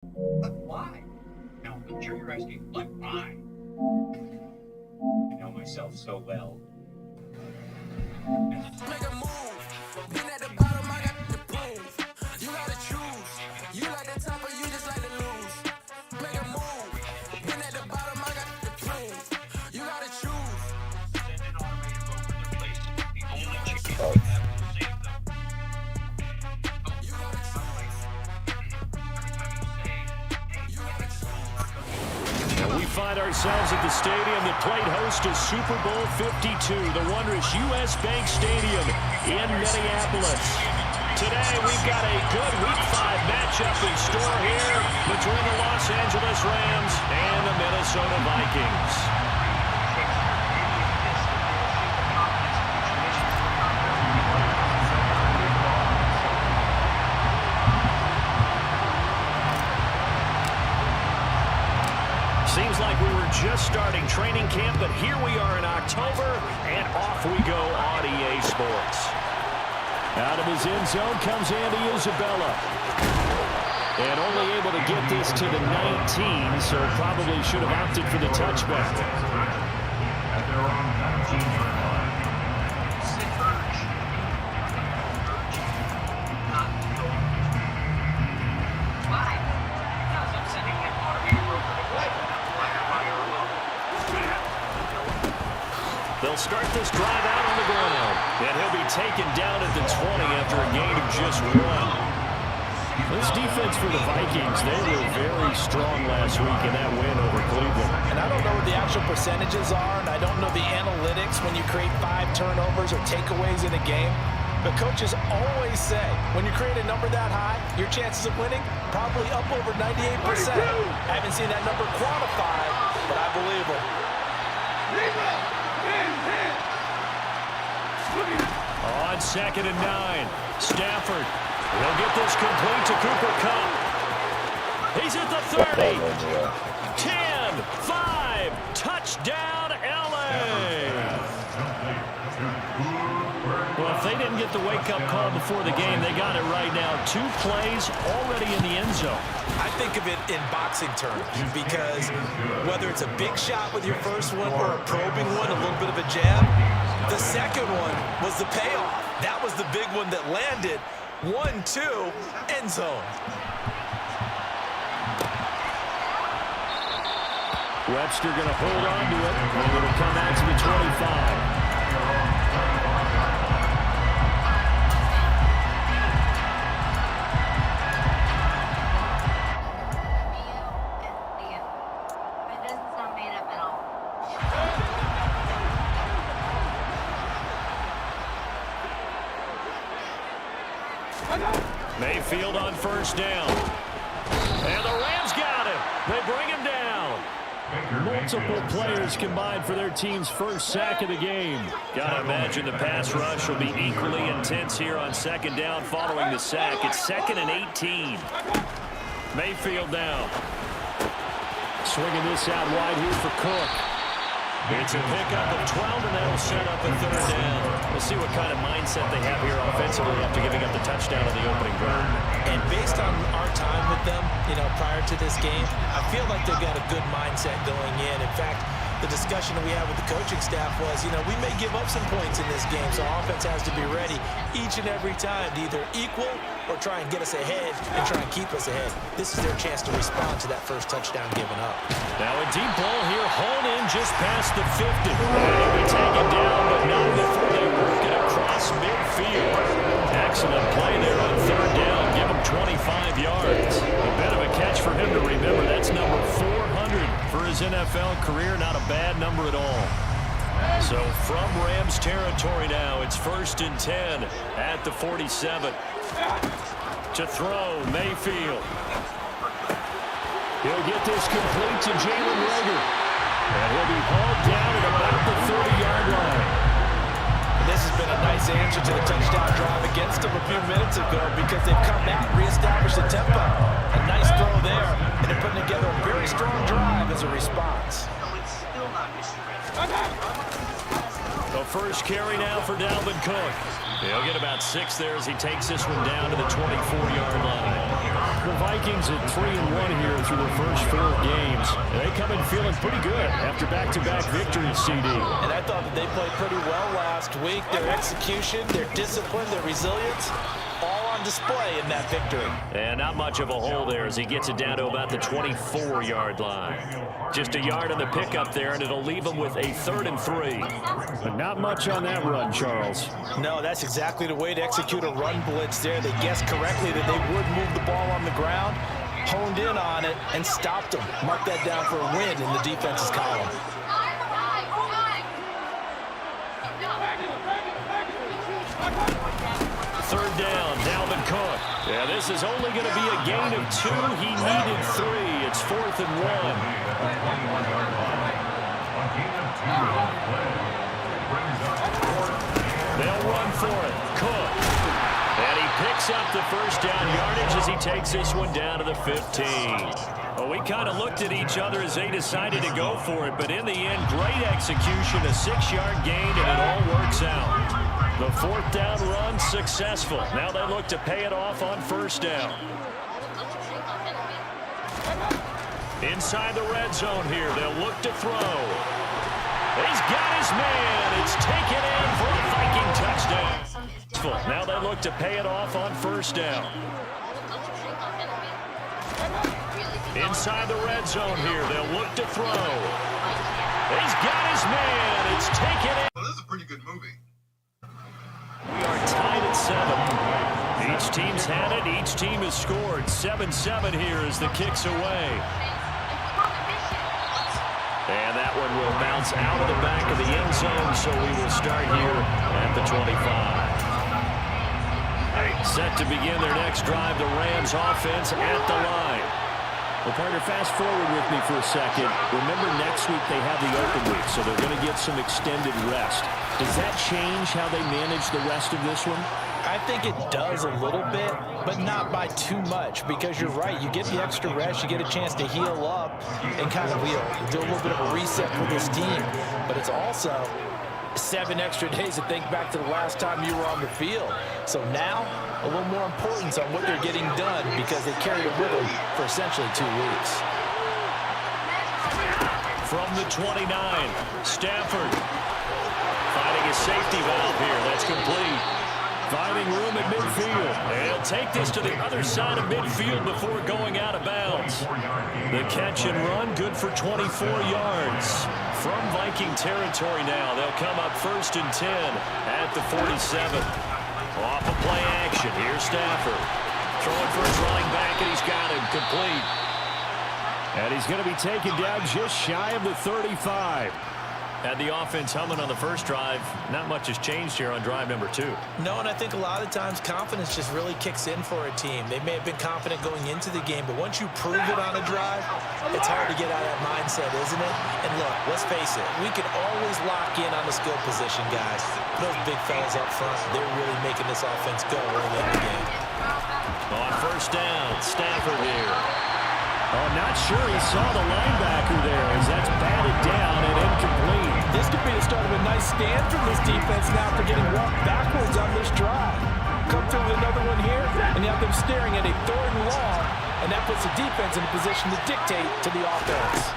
But why? Now, I'm sure you're asking, but why? I know myself so well. Make a move. Been at the bottom, I got the proof. You gotta choose. You like the top or you just like to lose. Make a move. Been at the bottom, I got the proof. You gotta choose. Send an automated vote for their place. The only chance we have to save them. You gotta choose. And we find ourselves at the stadium that played host to Super Bowl 52, the wondrous U.S. Bank Stadium in Minneapolis. Today, we've got a good Week 5 matchup in store here between the Los Angeles Rams and the Minnesota Vikings. Seems like we were just starting training camp, but here we are in October, and off we go on EA Sports. Out of his end zone comes Andy Isabella. And only able to get this to the 19, so probably should have opted for the touchback. At their own 19. Why? Because I'm sending him automated vote for the place. They'll start this drive out on the ground, and he'll be taken down at the 20 after a gain of just 1. This defense for the Vikings, they were very strong last week in that win over Cleveland. And I don't know what the actual percentages are, and I don't know the analytics when you create 5 turnovers or takeaways in a game. But coaches always say, when you create a number that high, your chances of winning probably up over 98%. I haven't seen that number quantified, but I believe them. On 2nd and 9, Stafford. He'll get this complete to Cooper Kupp. He's at the 30. 10, 5, touchdown, LA. Well, if they didn't get the wake-up call before the game, they got it right now. 2 plays already in the end zone. I think of it in boxing terms because whether it's a big shot with your first one or a probing one, a little bit of a jab, the second one was the payoff. That was the big one that landed. 1-2, end zone. Webster going to hold on to it, and it'll come out to the 25. Mayfield on first down. And the Rams got him. They bring him down. Multiple players combined for their team's first sack of the game. Gotta imagine the pass rush will be equally intense here on 2nd down following the sack. It's 2nd and 18. Mayfield now. Swinging this out wide here for Cook. It's a pickup of 12, and that'll set up a 3rd down. We'll see what kind of mindset they have here offensively after giving up the touchdown on the opening drive. And based on our time with them, prior to this game, I feel like they've got a good mindset going in. In fact, the discussion that we had with the coaching staff was, we may give up some points in this game, so offense has to be ready each and every time to either equal or try and get us ahead and try and keep us ahead. This is their chance to respond to that first touchdown given up. Now a deep ball here, hauled in just past the 50. And he'll be taken down, but not before they work it across midfield. Excellent play there on 3rd down. Give him 25 yards. A bit of a catch for him to remember. That's number 400 for his NFL career. Not a bad number at all. So from Rams territory now, it's 1st and 10 at the 47. To throw, Mayfield. He'll get this complete to Jalen Reagor. And he'll be hauled down at about the 30-yard line. This has been a nice answer to the touchdown drive against them a few minutes ago because they've come back, reestablished the tempo. A nice throw there, and they're putting together a very strong drive as a response. The first carry now for Dalvin Cook. He'll get about 6 there as he takes this one down to the 24-yard line. The Vikings at 3-1 here through their first 4 games. They come in feeling pretty good after back-to-back victories, CD. And I thought that they played pretty well last week. Their execution, their discipline, their resilience, all on display in that victory. And not much of a hole there as he gets it down to about the 24-yard line. Just a yard on the pickup there, and it'll leave him with a 3rd and 3. But not much on that run, Charles. No, that's exactly the way to execute a run blitz there. They guessed correctly that they would move the ball on the ground, honed in on it, and stopped them. Mark that down for a win in the defense's column. Third down, Dalvin Cook. Yeah, this is only going to be a gain of 2. He needed 3. It's 4th and 1. They'll run for it. Cook. And he picks up the first down yardage as he takes this one down to the 15. Well, we kind of looked at each other as they decided to go for it, but in the end, great execution, a 6-yard gain, and it all works out. The 4th down run successful. Now they look to pay it off on 1st down. Inside the red zone here, they'll look to throw. He's got his man. It's taken in for a Viking touchdown. Now they look to pay it off on 1st down. Inside the red zone here, they'll look to throw. He's got his man. It's taken in. Well, this is a pretty good movie. We are tied at 7. Each team's had it. Each team has scored. 7-7 here as the kick's away. And that one will bounce out of the back of the end zone, so we will start here at the 25. Set to begin their next drive, the Rams offense at the line. Well, partner, fast forward with me for a second. Remember, next week they have the open week, so they're going to get some extended rest. Does that change how they manage the rest of this one? I think it does a little bit, but not by too much, because you're right. You get the extra rest, you get a chance to heal up and kind of do a little bit of a reset for this team. But it's also 7 extra days to think back to the last time you were on the field. So now, a little more importance on what they're getting done because they carried it with them for essentially 2 weeks. From the 29, Stafford finding a safety valve here. That's complete. Finding room at midfield. And he'll take this to the other side of midfield before going out of bounds. The catch and run, good for 24 yards. From Viking territory now, they'll come up 1st and 10 at the 47. Off of play action, here's Stafford. Throwing for his running back, and he's got him complete. And he's going to be taken down just shy of the 35. Had the offense humming on the first drive. Not much has changed here on drive number 2. No, and I think a lot of times confidence just really kicks in for a team. They may have been confident going into the game, but once you prove it on a drive, it's hard to get out of that mindset, isn't it? And look, let's face it, we can always lock in on the skill position, guys. Those big fellas up front, they're really making this offense go early in the game. On 1st down, Stafford here. Oh, not sure he saw the linebacker there as that's batted down and incomplete. This could be the start of a nice stand from this defense now for getting walked backwards on this drive. Come through with another one here, and you have them staring at a 3rd and long, and that puts the defense in a position to dictate to the offense.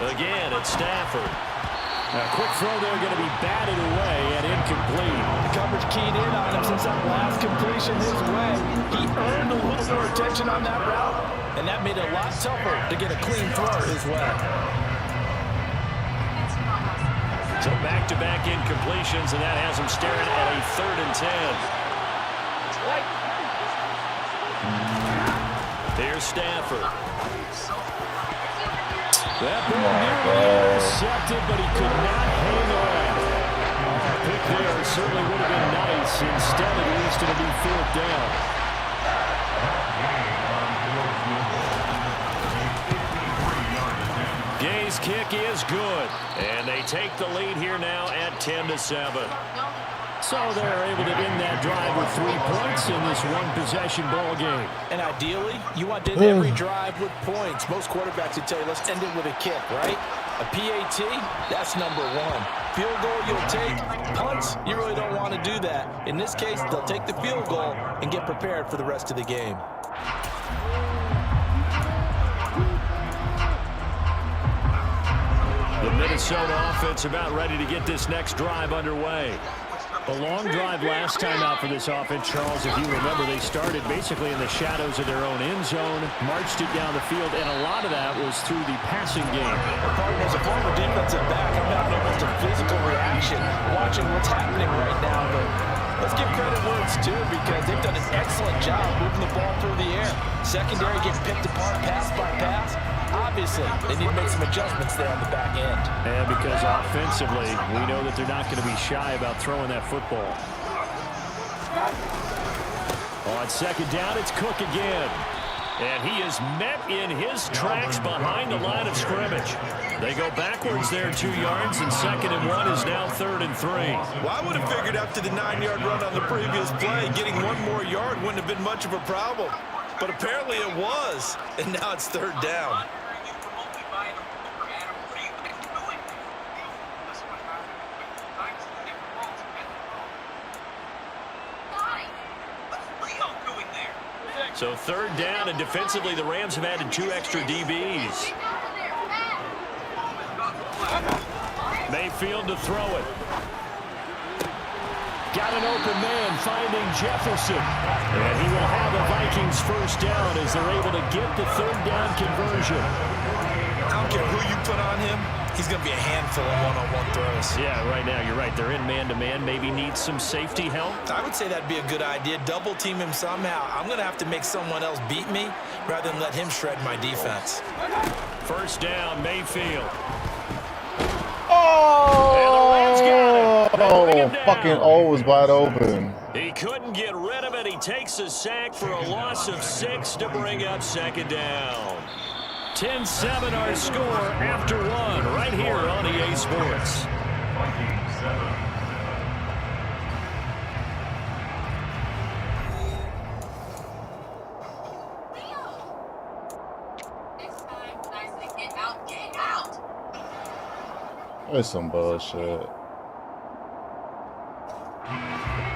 Again, it's Stafford. A quick throw there going to be batted away and incomplete. The coverage keyed in on him since that last completion his way. He earned a little more attention on that route, and that made it a lot tougher to get a clean throw his way. So back-to-back incompletions, and that has him staring at a 3rd and 10. Here's Stafford. That ball nearly intercepted, but he could not hang on. A pick there certainly would have been nice. Instead, at least it'll be 4th down. Gay's kick is good, and they take the lead here now at 10-7. So they're able to end that drive with 3 points in this one-possession ball game. And ideally, you want to end every drive with points. Most quarterbacks would tell you, let's end it with a kick, right? A PAT, that's number one. Field goal you'll take. Punts, you really don't want to do that. In this case, they'll take the field goal and get prepared for the rest of the game. The Minnesota offense about ready to get this next drive underway. A long drive last time out for this offense, Charles. If you remember, they started basically in the shadows of their own end zone, marched it down the field, and a lot of that was through the passing game. As a former defensive back, I'm having almost a physical reaction watching what's happening right now. But let's give credit where it's due because they've done an excellent job moving the ball through the air. Secondary getting picked apart pass by pass. Obviously, they need to make some adjustments there on the back end. And because offensively, we know that they're not going to be shy about throwing that football. On second down, it's Cook again. And he is met in his tracks behind the line of scrimmage. They go backwards there 2 yards, and 2nd and 1 is now 3rd and 3. Well, I would have figured after the 9-yard run on the previous play, getting one more yard wouldn't have been much of a problem. But apparently it was, and now it's 3rd down. So 3rd down, and defensively the Rams have added 2 extra DBs. Mayfield to throw it. Got an open man finding Jefferson. And he will have the Vikings 1st down as they're able to get the 3rd down conversion. I don't care who you put on him. He's going to be a handful of one-on-one throws. Yeah, right now, you're right. They're in man-to-man. Maybe needs some safety help. I would say that'd be a good idea. Double team him somehow. I'm going to have to make someone else beat me rather than let him shred my defense. 1st down, Mayfield. Oh, fucking O was wide open. He couldn't get rid of it. He takes a sack for a loss of 6 to bring up 2nd down. 10-7 our score after 1 right here on EA Sports. That's some bullshit.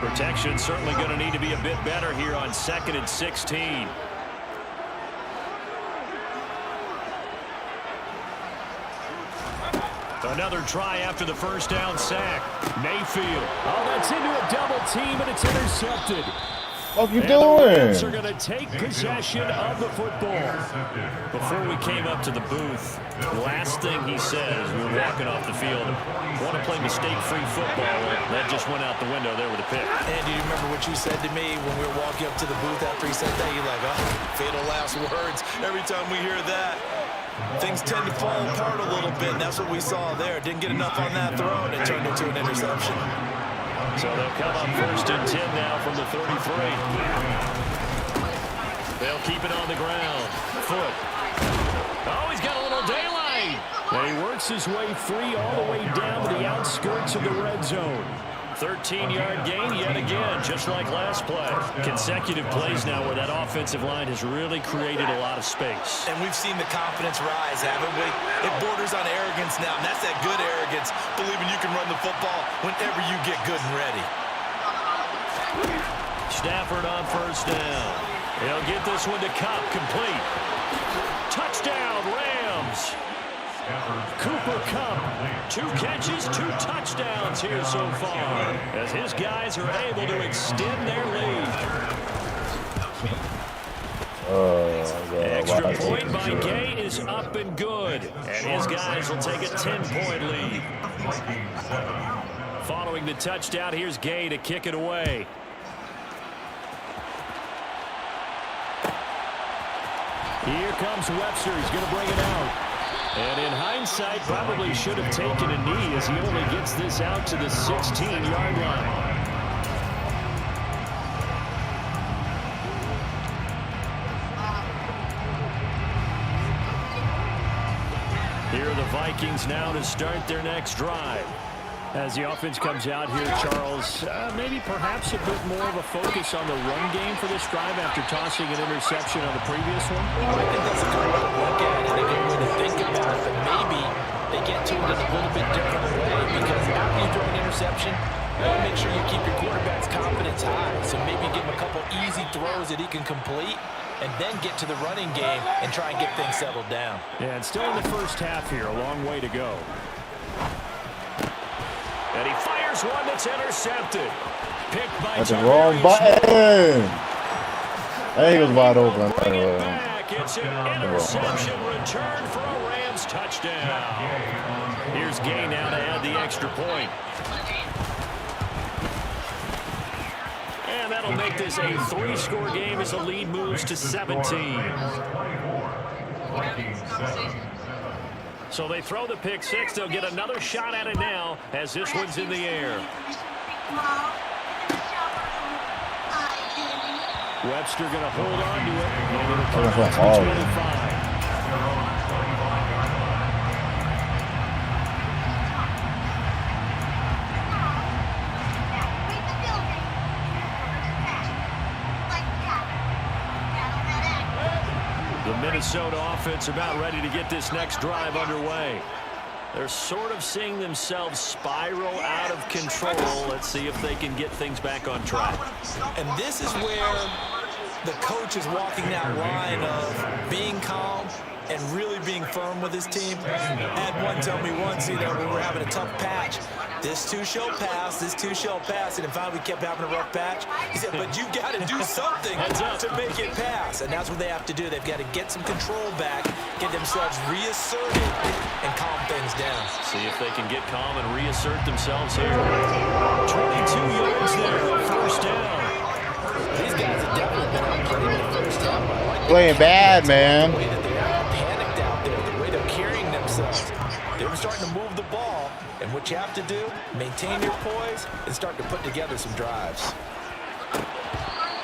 Protection certainly going to need to be a bit better here on 2nd and 16. Another try after the 1st down sack. Mayfield. Oh, that's into a double team, and it's intercepted. What you and doing? The Rams are going to take possession of the football. Before we came up to the booth, the last thing he says, we were walking off the field, want to play mistake-free football. That just went out the window there with a pick. And do you remember what you said to me when we were walking up to the booth after he said that? You're like, oh, fatal last words. Every time we hear that, things tend to fall apart a little bit, and that's what we saw there. Didn't get enough on that throw, and it turned into an interception. So they'll come up 1st and 10 now from the 33. They'll keep it on the ground. Foot. Oh, he's got a little daylight. And he works his way free all the way down to the outskirts of the red zone. 13-yard gain yet again, just like last play. Consecutive plays now where that offensive line has really created a lot of space. And we've seen the confidence rise, haven't we? It borders on arrogance now, and that's that good arrogance, believing you can run the football whenever you get good and ready. Stafford on 1st down. He'll get this one to Kupp, complete. Touchdown, Rams. Cooper Kupp, 2 catches, 2 touchdowns here so far, as his guys are able to extend their lead. Extra point by Gay is up and good, and his guys will take a 10-point lead. Following the touchdown, here's Gay to kick it away. Here comes Webster. He's going to bring it out. And in hindsight, probably should have taken a knee as he only gets this out to the 16-yard line. Here are the Vikings now to start their next drive. As the offense comes out here, Charles, maybe perhaps a bit more of a focus on the run game for this drive after tossing an interception on the previous one? I think that's a good way to look at it and a good way to think about it. But maybe they get that he can complete and then get to the running game and try and get things settled down. Yeah, and still in the first half here, a long way to go. And he fires one that's intercepted. Picked by That's the wrong button. Hey, he was wide open. It's an interception return for a Rams touchdown. Here's Gay now to add the extra point. And that'll make this a 3-score game as the lead moves to 17. So they throw the pick six. They'll get another shot at it now as this one's in the air. Webster going to hold on to it. And it'll come out to 25. The Minnesota offense about ready to get this next drive underway. They're sort of seeing themselves spiral out of control. Let's see if they can get things back on track. And this is where the coach is walking that line of being calm and really being firm with his team. Had one tell me once, when we were having a tough patch, this too shall pass, this too shall pass. And finally we kept having a rough patch. He said, but you got to do something to make it pass. And that's what they have to do. They've got to get some control back, get themselves reasserted, and calm things down. See if they can get calm and reassert themselves here. 22 yards there, first down. These guys have definitely been out playing in the first half. Playing bad, man. The way that they're panicked out there, the way they're carrying themselves. They're starting to move the ball, and what you have to do, maintain your poise and start to put together some drives.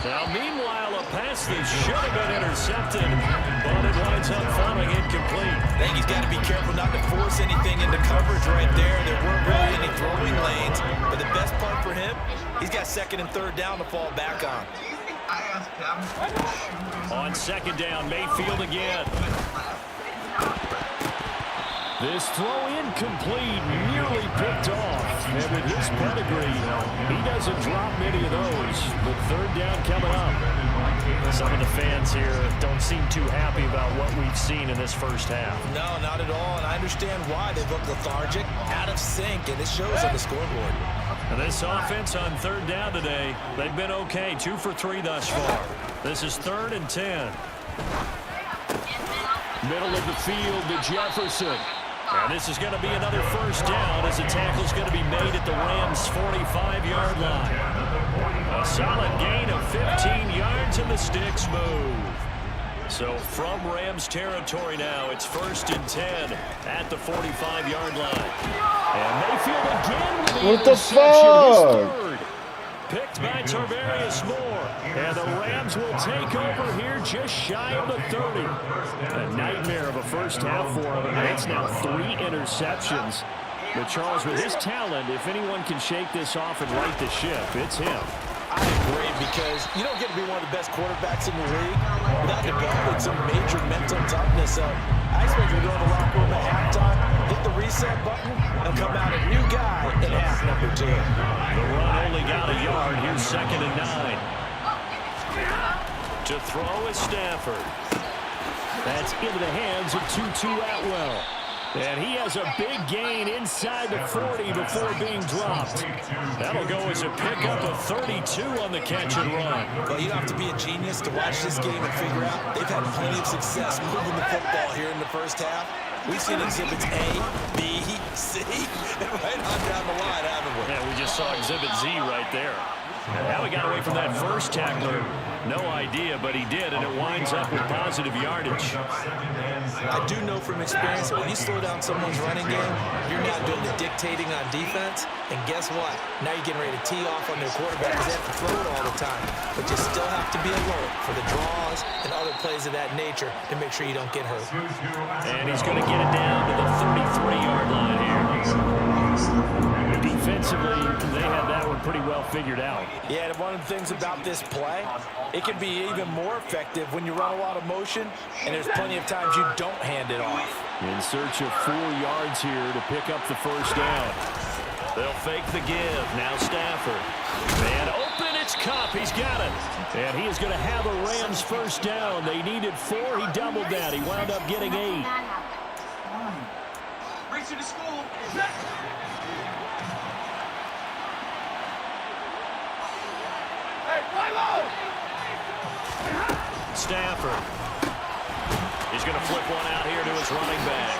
Now, meanwhile, a pass that should have been intercepted, but it winds up falling incomplete. I think he's got to be careful not to force anything into coverage right there. There weren't really any throwing lanes, but the best part for him, he's got second and third down to fall back on. On second down, Mayfield again. This throw incomplete, nearly picked off. And with his pedigree, he doesn't drop many of those. But third down coming up. Some of the fans here don't seem too happy about what we've seen in this first half. No, not at all, and I understand why. They look lethargic, out of sync, and it shows on the scoreboard. And this offense on third down today, they've been okay, 2 for 3 thus far. This is 3rd and 10. Middle of the field to Jefferson. And this is going to be another first down as the tackle's going to be made at the Rams' 45-yard line. A solid gain of 15 yards and the sticks move. So from Rams territory now, it's 1st and 10 at the 45-yard line. And Mayfield again with the What the interception. fuck? Picked by Tarvarius Moore. And the Rams will take over here just shy of the 30. A nightmare of a first half for him. And it's now 3 interceptions. But Charles, with his talent, if anyone can shake this off and right the ship, it's him. I agree, because you don't get to be one of the best quarterbacks in the league without developing some major mental toughness. I expect you to go in the locker room at halftime, hit the reset button, and come out a new guy in half number 2. The run only got a yard. Here's 2nd and 9. To throw is Stafford. That's into the hands of Tutu Atwell. And he has a big gain inside the 40 before being dropped. That'll go as a pickup of 32 on the catch and run. Well, you don't have to be a genius to watch this game and figure out they've had plenty of success moving the football here in the first half. We've seen exhibits A, B, C, and right on down the line, haven't we? Yeah, we just saw exhibit Z right there. How he got away from that first tackler, no idea, but he did, and it winds up with positive yardage. I do know from experience that when you slow down someone's running game, you're not doing the dictating on defense, and guess what? Now you're getting ready to tee off on their quarterback because they have to throw it all the time. But you still have to be alert for the draws and other plays of that nature to make sure you don't get hurt. And he's going to get it down to the 33-yard line here. Defensively, they had that one pretty well figured out. Yeah, and one of the things about this play, it can be even more effective when you run a lot of motion, and there's plenty of times you don't hand it off. In search of 4 yards here to pick up the first down. They'll fake the give. Now Stafford. Man open, it's Cup. He's got it. And he is going to have a Rams first down. They needed 4. He doubled that. He wound up getting 8. Race to school. Stafford. He's going to flip one out here to his running back.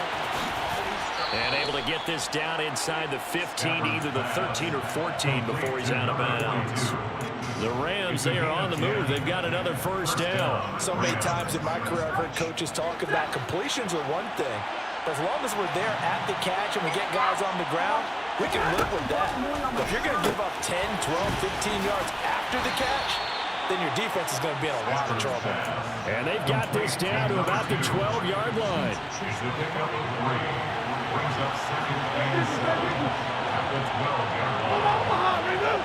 And able to get this down inside the 15, either the 13 or 14 before he's out of bounds. The Rams, they are on the move. They've got another first down. So many times in my career, I've heard coaches talk about completions are one thing. But as long as we're there at the catch and we get guys on the ground, we can live with that. But if you're going to give up 10, 12, 15 yards after the catch, then your defense is going to be in a lot of trouble. And they've got this down to about the 12-yard line. It's the pickup of 3. Brings up 2nd and 7 at the 12-yard line.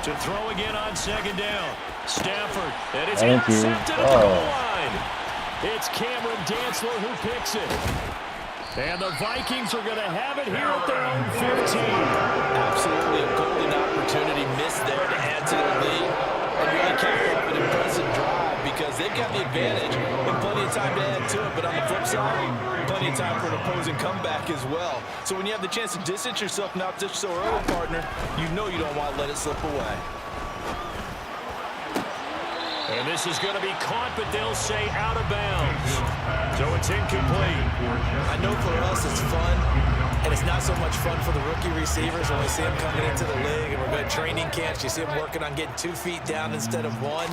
To throw again on 2nd down. Stafford. And it's Thank you. intercepted at the goal line. It's Cameron Dantzler who picks it. And the Vikings are going to have it here at their own 15. Absolutely a golden opportunity missed there to add to their lead. And really capped off an impressive drive because they've got the advantage and plenty of time to add to it. But on the flip side, plenty of time for an opposing comeback as well. So when you have the chance to distance yourself not just so early, partner, you know you don't want to let it slip away. And this is going to be caught, but they'll say out of bounds. So it's incomplete. I know for us it's fun, and it's not so much fun for the rookie receivers when we see them coming into the league and we're going to training camps. You see them working on getting 2 feet down instead of 1.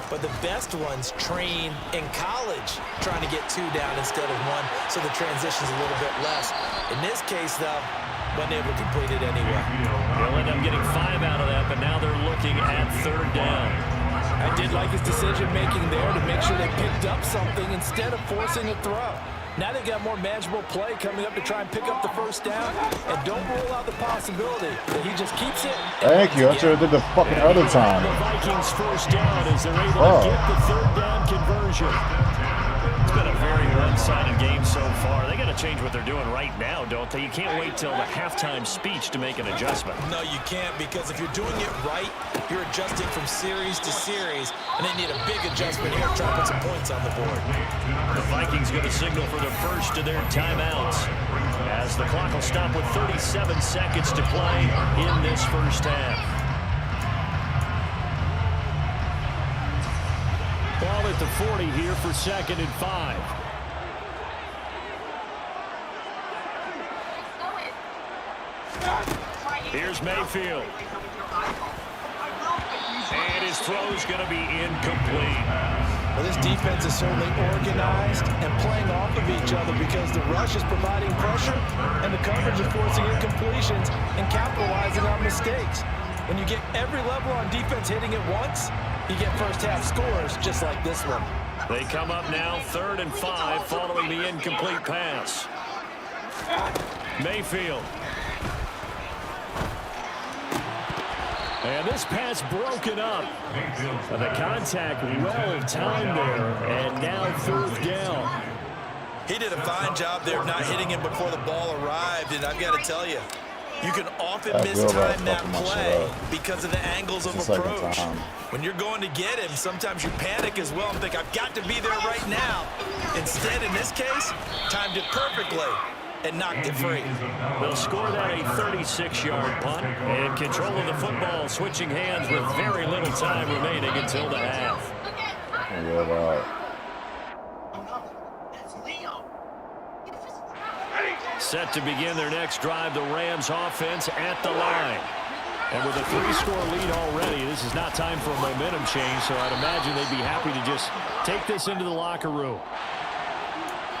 But the best ones train in college trying to get 2 down instead of 1, so the transition's a little bit less. In this case, though, wasn't able to complete it anyway. They'll end up getting 5 out of that, but now they're looking at 3rd down. I did like his decision-making there to make sure they picked up something instead of forcing a throw. Now they got more manageable play coming up to try and pick up the first down, and don't rule out the possibility that he just keeps it. Thank you. I should have did the fucking other time. The Vikings first down as they're able to get the 3rd down conversion. It's been a very one-sided game so far. They got to change what they're doing right now, don't they? You can't wait till the halftime speech to make an adjustment. No, you can't, because if you're doing it right, you're adjusting from series to series, and they need a big adjustment here to try to put some points on the board. The Vikings going to signal for the first of their timeouts as the clock will stop with 37 seconds to play in this first half. Ball at the 40 here for 2nd and 5. Here's Mayfield. And his throw's going to be incomplete. Well, this defense is certainly organized and playing off of each other because the rush is providing pressure and the coverage is forcing incompletions and capitalizing on mistakes. When you get every level on defense hitting at once, you get first-half scores just like this one. They come up now 3rd and 5 following the incomplete pass. Mayfield. And this pass broken up. The contact well timed there, and now 4th down. He did a fine job there of not hitting him before the ball arrived, and I've got to tell you, you can often mistime that play because of the angles of approach. When you're going to get him, sometimes you panic as well and think, I've got to be there right now. Instead, in this case, timed it perfectly and knocked it free. They'll score that a 36-yard punt, and control of the football switching hands with very little time remaining until the half. Set to begin their next drive, the Rams offense at the line. And with a 3-score lead already, this is not time for a momentum change, so I'd imagine they'd be happy to just take this into the locker room.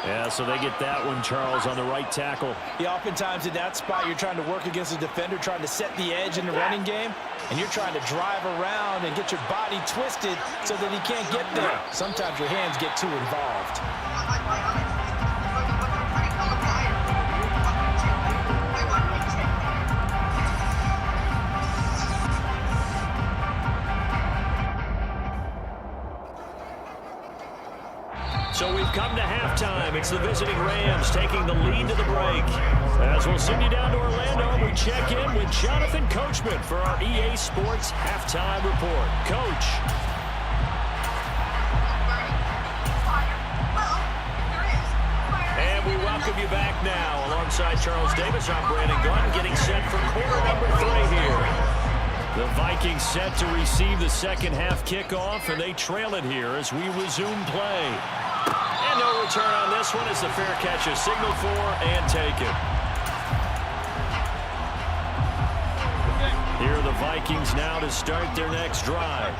Yeah, so they get that one, Charles, on the right tackle. Yeah, oftentimes in that spot, you're trying to work against a defender, trying to set the edge in the running game, and you're trying to drive around and get your body twisted so that he can't get there. Sometimes your hands get too involved. So we've come to halftime. It's the visiting Rams taking the lead to the break. As we'll send you down to Orlando, we check in with Jonathan Coachman for our EA Sports Halftime Report. Coach. And we welcome you back now. Alongside Charles Davis, I'm Brandon Gunn, getting set for quarter number 3 here. The Vikings set to receive the second half kickoff, and they trail it here as we resume play. And no return on this one as the fair catch is signaled for and taken. Here are the Vikings now to start their next drive.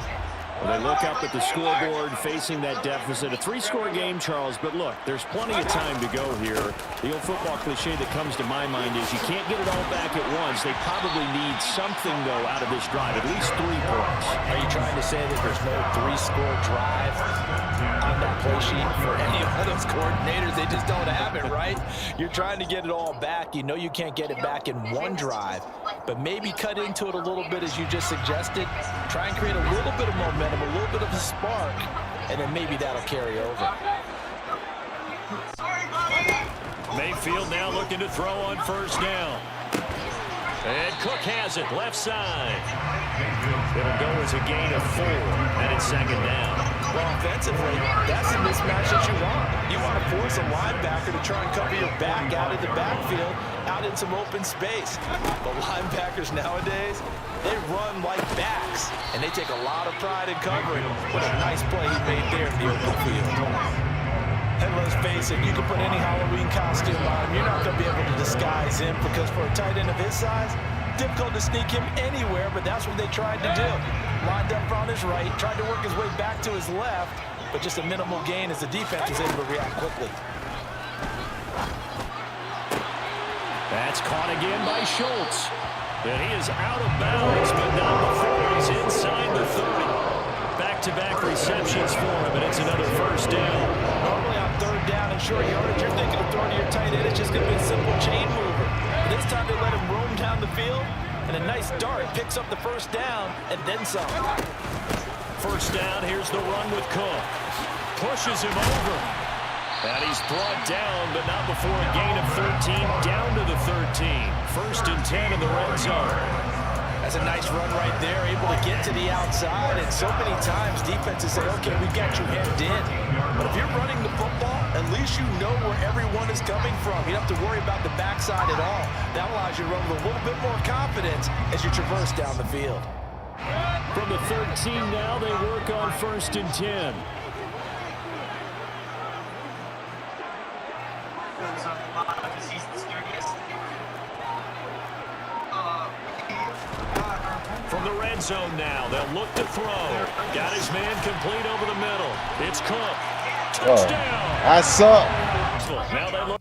Well, they look up at the scoreboard facing that deficit. A 3-score game, Charles, but look, there's plenty of time to go here. The old football cliche that comes to my mind is you can't get it all back at once. They probably need something, though, out of this drive, at least 3 points. Are you trying to say that there's no 3-score drive on that play sheet for any of those coordinators? They just don't have it, right? You're trying to get it all back. You know you can't get it back in one drive, but maybe cut into it a little bit as you just suggested. Try and create a little bit of momentum, a little bit of a spark, and then maybe that'll carry over. Mayfield now looking to throw on first down. And Cook has it, left side. It'll go as a gain of 4, and it's second down. Well, offensively, that's the mismatch that you want. You want to force a linebacker to try and cover your back out in the backfield, out in some open space. But linebackers nowadays, they run like backs, and they take a lot of pride in covering. What a nice play he made there in the open field. And let's face it, you can put any Halloween costume on, you're not going to be able to disguise him, because for a tight end of his size, difficult to sneak him anywhere, but that's what they tried to do. Lined up on his right, tried to work his way back to his left, but just a minimal gain as the defense was able to react quickly. That's caught again by Schultz. And he is out of bounds, but not before he's inside the 30. Back-to-back receptions for him, and it's another first down. Normally on third down and short yardage, you're thinking of throwing to your tight end. It's just going to be a simple chain mover. But this time they let him roam down the field, and a nice dart picks up the first down and then some. First down, here's the run with Cook. Pushes him over. And he's brought down, but not before a gain of 13, down to the 13. First and 10 in the red zone. That's a nice run right there, able to get to the outside. And so many times defenses say, okay, we got you hemmed in. But if you're running the football, at least you know where everyone is coming from. You don't have to worry about the backside at all. That allows you to run with a little bit more confidence as you traverse down the field. From the 13 now, they work on first and 10. From the red zone now, they'll look to throw. Got his man complete over the middle. It's Cook. Touchdown. I suck. Now they look.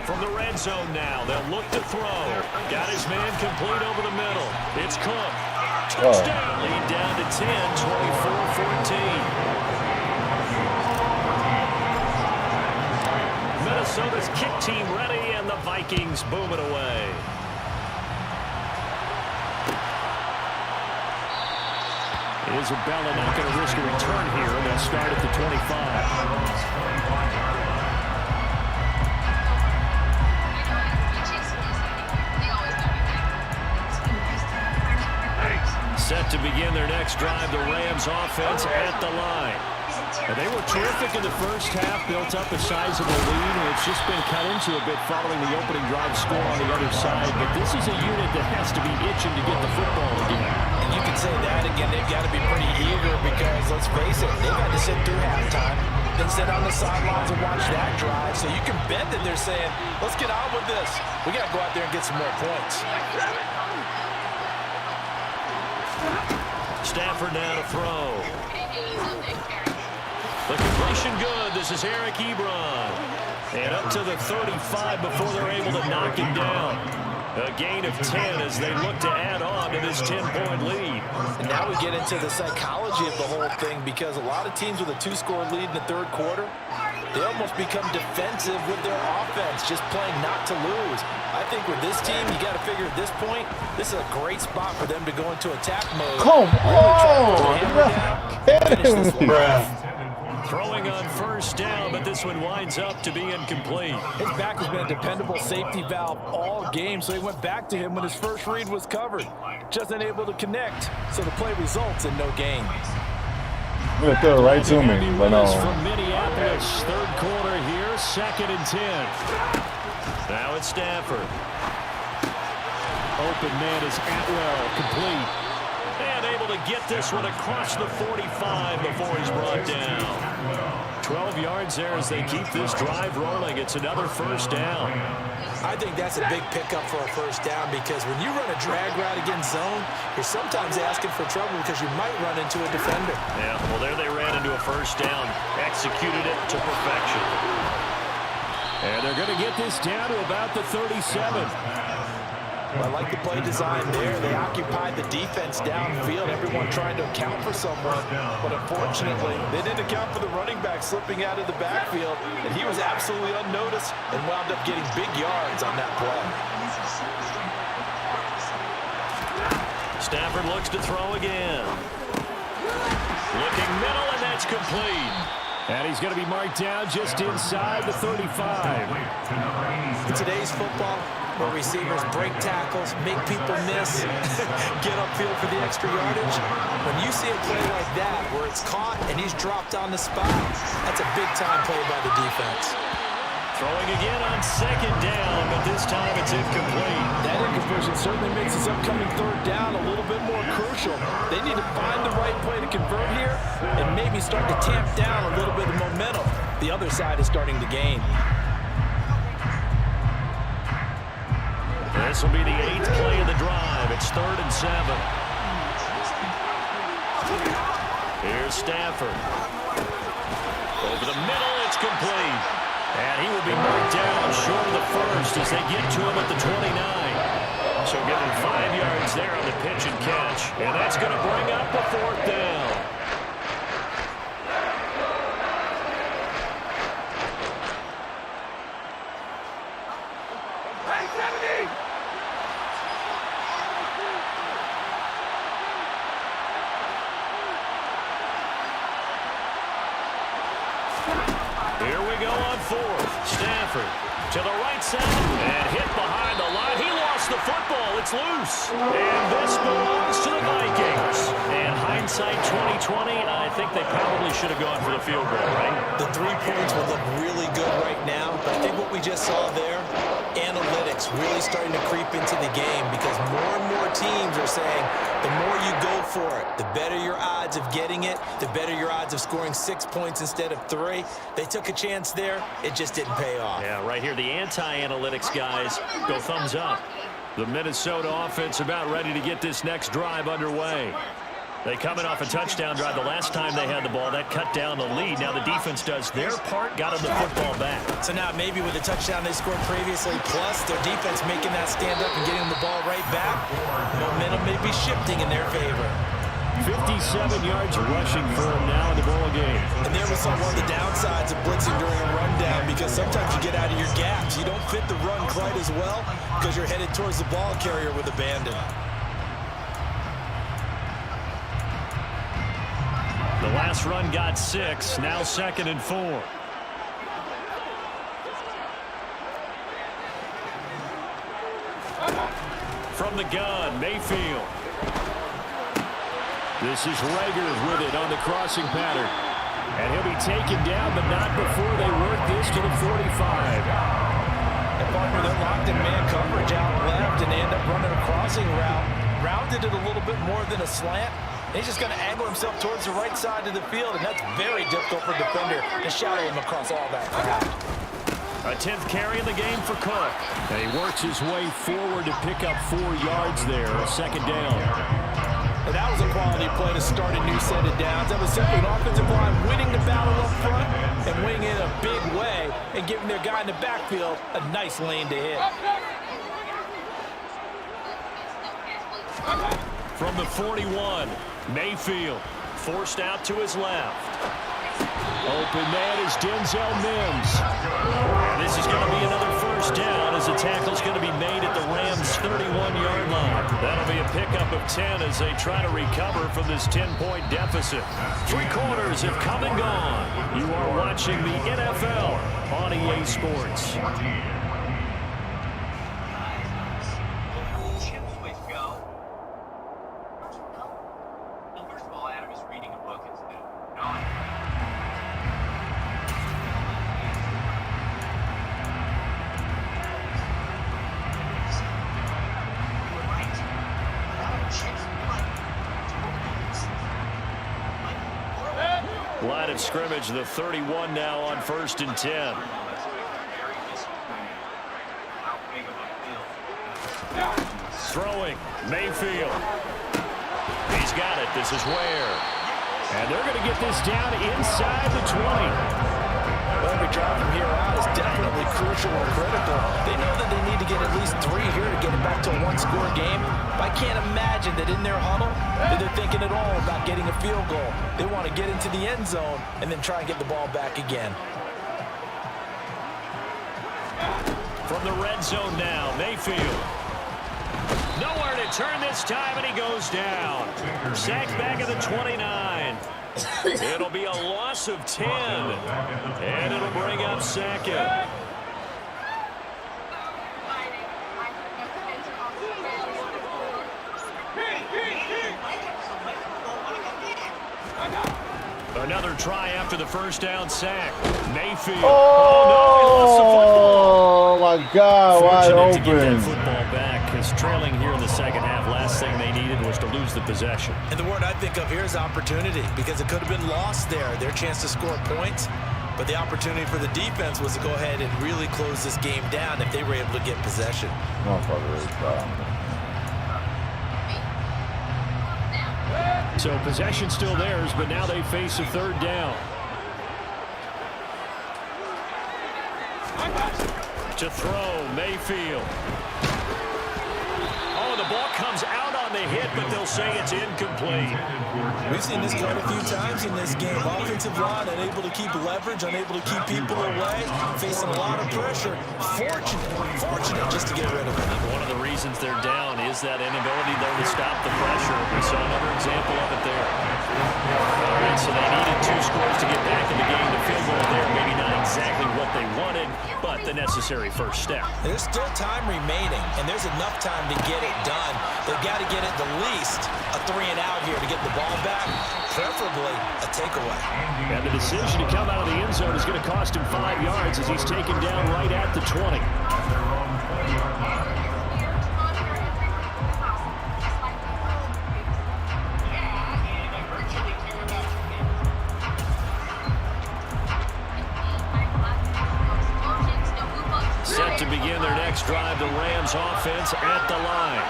From the red zone now, they'll look to throw. Got his man complete over the middle. It's Cook. Touchdown. Lead down to 10, 24-14. Minnesota's kick team ready, and the Vikings boom it away. Isabella not going to risk a return here. They'll start at the 25. Set to begin their next drive, the Rams offense at the line. And they were terrific in the first half, built up a sizable lead, and it's just been cut into a bit following the opening drive score on the other side. But this is a unit that has to be itching to get the football again. And you can say that again, they've got to be pretty eager because, let's face it, they've had to sit through halftime, then sit on the sidelines and watch that drive. So you can bet that they're saying, let's get on with this. We got to go out there and get some more points. Stafford now to throw. The completion good. This is Eric Ebron. And up to the 35 before they're able to knock him down. A gain of 10 as they look to add on to this 10-point lead. And now we get into the psychology of the whole thing, because a lot of teams with a 2-score lead in the third quarter, they almost become defensive with their offense, just playing not to lose. I think with this team, you got to figure at this point, this is a great spot for them to go into attack mode. Come on! Throwing on first down, but this one winds up to be incomplete. His back has been a dependable safety valve all game, so he went back to him when his first read was covered. Just unable to connect, so the play results in no gain. I'm gonna throw it right to me, but no. From Minneapolis, third quarter here, 2nd and 10. Now it's Stafford. Open man is Atwell, complete. And able to get this one across the 45 before he's brought down. 12 yards there as they keep this drive rolling. It's another first down. I think that's a big pickup for a first down because when you run a drag route against zone, you're sometimes asking for trouble because you might run into a defender. Yeah, well, there they ran into a first down. Executed it to perfection. And they're going to get this down to about the 37. I like the play design there. They occupied the defense downfield, everyone trying to account for someone. But unfortunately, they didn't account for the running back slipping out of the backfield, and he was absolutely unnoticed and wound up getting big yards on that play. Stafford looks to throw again. Looking middle, and that's complete. And he's going to be marked down just inside the 35. In today's football, where receivers break tackles, make people miss, get upfield for the extra yardage, when you see a play like that where it's caught and he's dropped on the spot, that's a big-time play by the defense. Throwing again on 2nd down, but this time it's incomplete. That inconversion certainly makes this upcoming third down a little bit more crucial. They need to find the right play to convert here and maybe start to tamp down a little bit of momentum. The other side is starting to gain. This will be the 8th play of the drive. It's 3rd and 7. Here's Stafford. Over the middle, it's complete. And he will be marked down short of the first as they get to him at the 29. So give him 5 yards there on the pitch and catch. And that's going to bring up the 4th down. Here we go on 4th. Stafford to the right side and hit behind the line. He lost the football. It's loose. And this belongs to the Vikings. And hindsight 2020, I think they probably should have gone for the field goal, right? The 3 points would look really good right now, but I think what we just saw there, analytics really starting to creep into the game because more and more teams are saying the more you go for it, the better your odds of getting it, the better your odds of scoring 6 points instead of 3. They took a chance there. It just didn't pay off. Yeah, right here, the anti-analytics guys go thumbs up. The Minnesota offense about ready to get this next drive underway. They coming off a touchdown drive. The last time they had the ball, that cut down the lead. Now the defense does their part, got them the football back. So now maybe with the touchdown they scored previously, plus their defense making that stand up and getting the ball right back, momentum may be shifting in their favor. 57 yards rushing for him now in the ball game. And there was one of the downsides of blitzing during a rundown because sometimes you get out of your gaps. You don't fit the run quite as well because you're headed towards the ball carrier with abandon. The last run got 6, now 2nd and 4. From the gun, Mayfield. This is Rager with it on the crossing pattern. And he'll be taken down, but not before they work this to the 45. And partner, they're locked in man coverage out left and they end up running a crossing route. Rounded it a little bit more than a slant. He's just going to angle himself towards the right side of the field, and that's very difficult for a defender to shadow him across all that ground. A 10th carry in the game for Cook. And he works his way forward to pick up 4 yards there, a 2nd down. And that was a quality play to start a new set of downs. That was simply an offensive line winning the battle up front and winning it in a big way and giving their guy in the backfield a nice lane to hit. From the 41, Mayfield forced out to his left. Open man is Denzel Mims. And this is going to be another first down as the tackle's going to be made at the Rams' 31-yard line. That'll be a pickup of 10 as they try to recover from this 10-point deficit. 3 quarters have come and gone. You are watching the NFL on EA Sports. First of all, Adam is reading a book instead of Line of scrimmage, the 31 now on 1st and 10. Throwing, Mayfield. He's got it. This is Ware. And they're going to get this down inside the 20. Well, every drive from here out is definitely crucial and critical. They know that they need to get at least 3 here to get it back to a 1-score game. But I can't imagine that in their huddle that they're thinking at all about getting a field goal. They want to get into the end zone and then try and get the ball back again. From the red zone now, Mayfield. Nowhere to turn this time, and he goes down. Sacked back at the 29. It'll be a loss of 10. And it'll bring up 2nd. Another try after the first down sack. Mayfield. Oh, my God, wide Fortunate to get that open. football back, because trailing here in the second half, last thing they needed was to lose the possession. And the word I think of here is opportunity, because it could have been lost there. Their chance to score points, but the opportunity for the defense was to go ahead and really close this game down if they were able to get possession. So possession still theirs, but now they face a 3rd down. To throw, Mayfield. Oh, the ball comes out on the hit, but they'll say it's incomplete. We've seen this quite a few times in this game. Offensive line unable to keep leverage, unable to keep people away, facing a lot of pressure. Fortunate just to get rid of it. One of the reasons they're down is that inability there to stop the pressure. We saw another example of it there. All right, so they needed 2 scores to get back in the game. The field goal there, maybe not exactly what they wanted, but the necessary first step. There's still time remaining, and there's enough time to get it done. They've got to get at the least a 3-and-out here to get the ball back, preferably a takeaway. And the decision to come out of the end zone is going to cost him 5 yards as he's taken down right at the 20. Set to begin their next drive, the Rams offense at the line.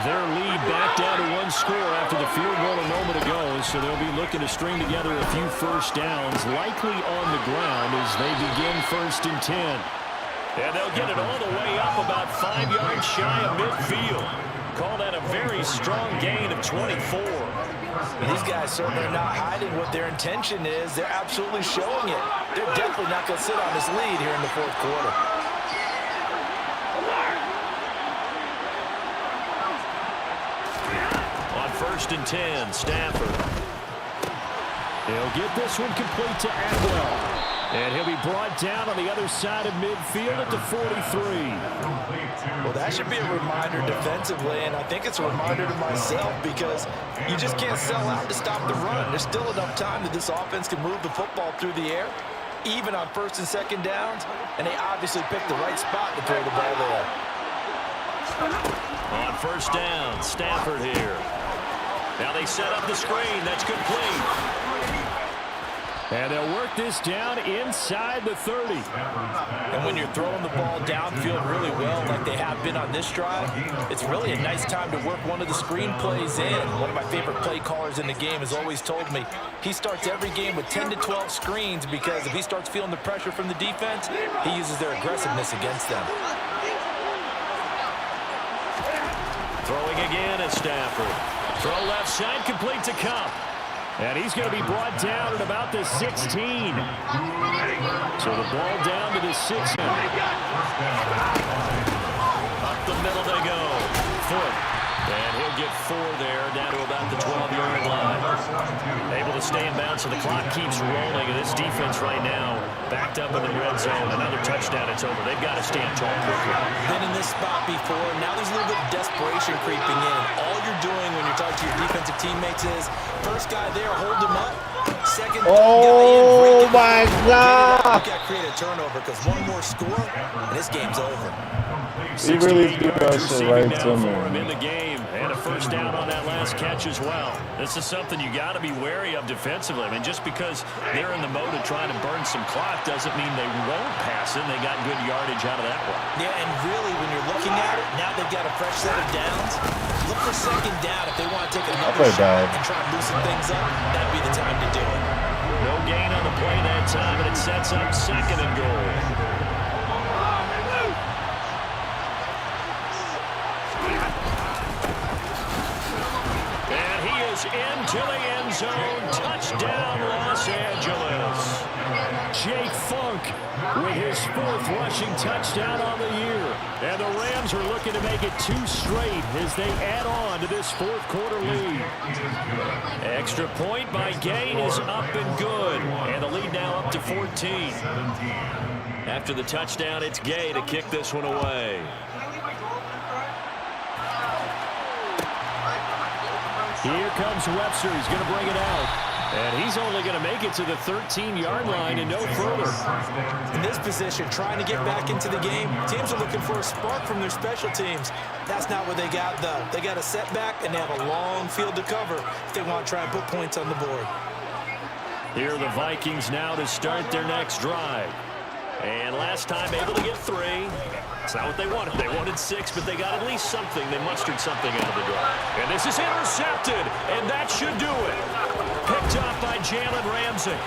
Their lead back down to 1 score after the field goal a moment ago, so they'll be looking to string together a few first downs, likely on the ground as they begin 1st and 10. And they'll get it all the way up about 5 yards shy of midfield. Call that a very strong gain of 24. These guys certainly are not hiding what their intention is. They're absolutely showing it. They're definitely not going to sit on this lead here in the 4th quarter. On 1st and 10, Stafford. They'll get this one complete to Atwell. And he'll be brought down on the other side of midfield at the 43. Well, that should be a reminder defensively, and I think it's a reminder to myself because you just can't sell out to stop the run. There's still enough time that this offense can move the football through the air, even on 1st and 2nd downs, and they obviously picked the right spot to throw the ball there. On 1st down, Stafford here. Now they set up the screen. That's complete. And they'll work this down inside the 30. And when you're throwing the ball downfield really well like they have been on this drive, it's really a nice time to work one of the screen plays in. One of my favorite play callers in the game has always told me he starts every game with 10 to 12 screens because if he starts feeling the pressure from the defense, he uses their aggressiveness against them. Throwing again at Stafford. Throw left side, complete to Cup. And he's going to be brought down at about the 16. So the ball down to the 6. Up the middle they go. Foot. And he'll get 4 there, down to about the 12-yard line. Able to stay in bounds, so the clock keeps rolling. And this defense right now, backed up in the red zone. Another touchdown, it's over. They've got to stand tall quickly. Been in this spot before. Now there's a little bit of desperation creeping in. All you're doing when you're talking to your defensive teammates is, first guy there, hold him up. Second guy in, my God! You got to create a turnover because one more score, and this game's over. He really threw that shit right to for him me. in the game, and a first down on that last catch as well. This is something you got to be wary of defensively. I mean, just because they're in the mode of trying to burn some clock doesn't mean they won't pass it. They got good yardage out of that one. Yeah, and really, when you're looking at it, now they've got a fresh set of downs. Look for second down if they want to take another shot and try to loosen things up. That'd be the time to do it. No gain on the play that time, and it sets up 2nd and goal. Into the end zone. Touchdown, Los Angeles. Jake Funk with his 4th rushing touchdown on the year. And the Rams are looking to make it 2 straight as they add on to this 4th quarter lead. Extra point by Gain is up and good. And the lead now up to 14. After the touchdown, it's Gay to kick this one away. Here comes Webster. He's going to bring it out. And he's only going to make it to the 13-yard line and no further. In this position, trying to get back into the game, teams are looking for a spark from their special teams. That's not what they got, though. They got a setback, and they have a long field to cover if they want to try and put points on the board. Here are the Vikings now to start their next drive. And last time able to get 3. It's not what they wanted. They wanted 6, but they got at least something. They mustered something out of the drive. And this is intercepted, and that should do it. Picked up by Jalen Ramsey.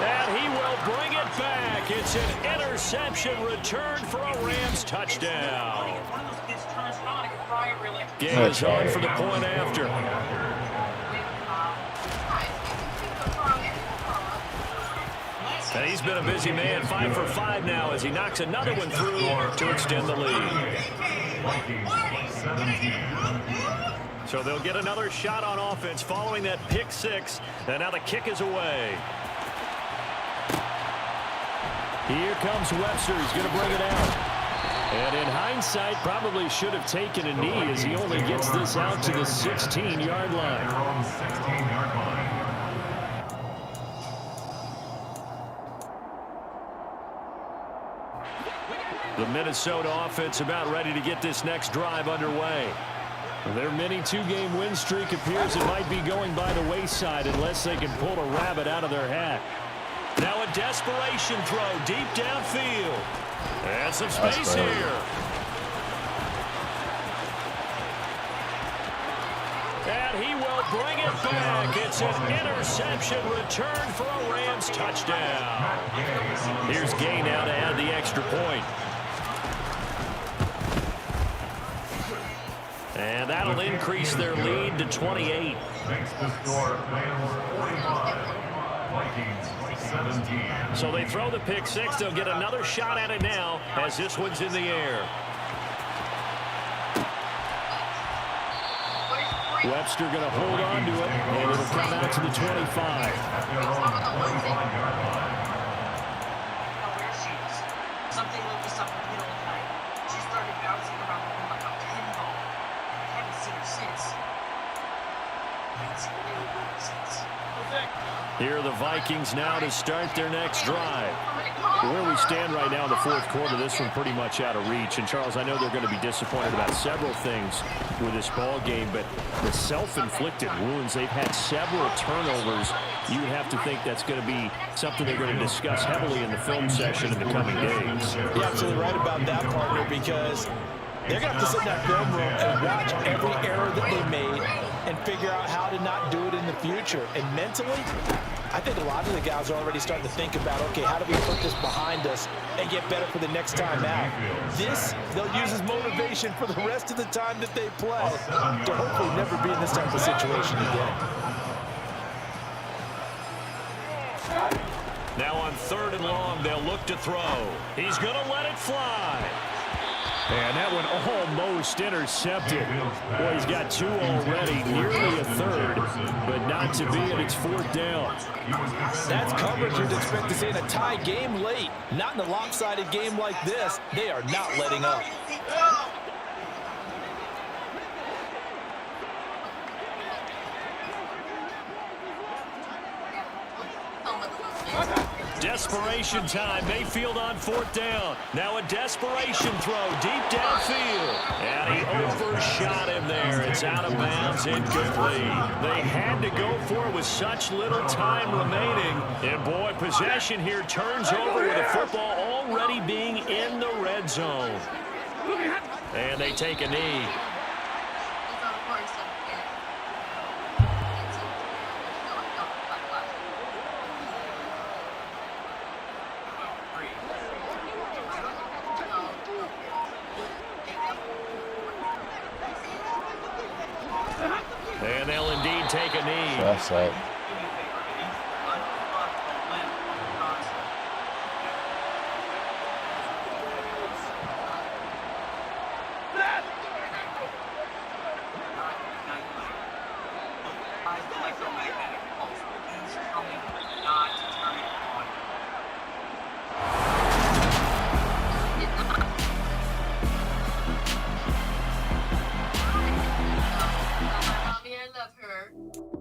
And he will bring it back. It's an interception return for a Rams touchdown. Game is on for the point after. And he's been a busy man, 5 for 5 now as he knocks another one through to extend the lead. So they'll get another shot on offense following that pick 6. And now the kick is away. Here comes Webster. He's going to bring it out. And in hindsight, probably should have taken a knee as he only gets this out to the 16-yard line. The Minnesota offense about ready to get this next drive underway. Their mini 2-game win streak appears it might be going by the wayside unless they can pull a rabbit out of their hat. Now a desperation throw deep downfield. And some space here. And he will bring it back. It's an interception return for a Rams touchdown. Here's Gay now to add the extra point. And that'll increase their lead to 28. So they throw the pick 6. They'll get another shot at it now as this one's in the air. Webster going to hold on to it, and it'll come out to the 25. Something like this up in the middle of the night. She started bouncing around the room like a pinball. I haven't seen her since. Here are the Vikings now to start their next drive. Where we stand right now in the 4th quarter, this one pretty much out of reach. And, Charles, I know they're going to be disappointed about several things with this ball game, but the self-inflicted wounds, they've had several turnovers. You would have to think that's going to be something they're going to discuss heavily in the film session in the coming days. You're absolutely right about that, partner, because they're going to have to sit in that film room and watch every error that they made, and figure out how to not do it in the future. And mentally, I think a lot of the guys are already starting to think about, okay, how do we put this behind us and get better for the next time out? This, they'll use as motivation for the rest of the time that they play to hopefully never be in this type of situation again. Now on 3rd and long, they'll look to throw. He's going to let it fly. And that one almost intercepted. Boy, he's got 2 already, nearly a 3rd, but not to be, and it's 4th down. That's coverage you'd expect to see in a tie game late. Not in a lopsided game like this. They are not letting up. Desperation time. Mayfield on 4th down. Now a desperation throw deep downfield. And he overshot him there. It's out of bounds, incomplete. They had to go for it with such little time remaining. And boy, possession here turns over with the football already being in the red zone. And they take a knee. And they'll indeed take a knee. That's right. I love her.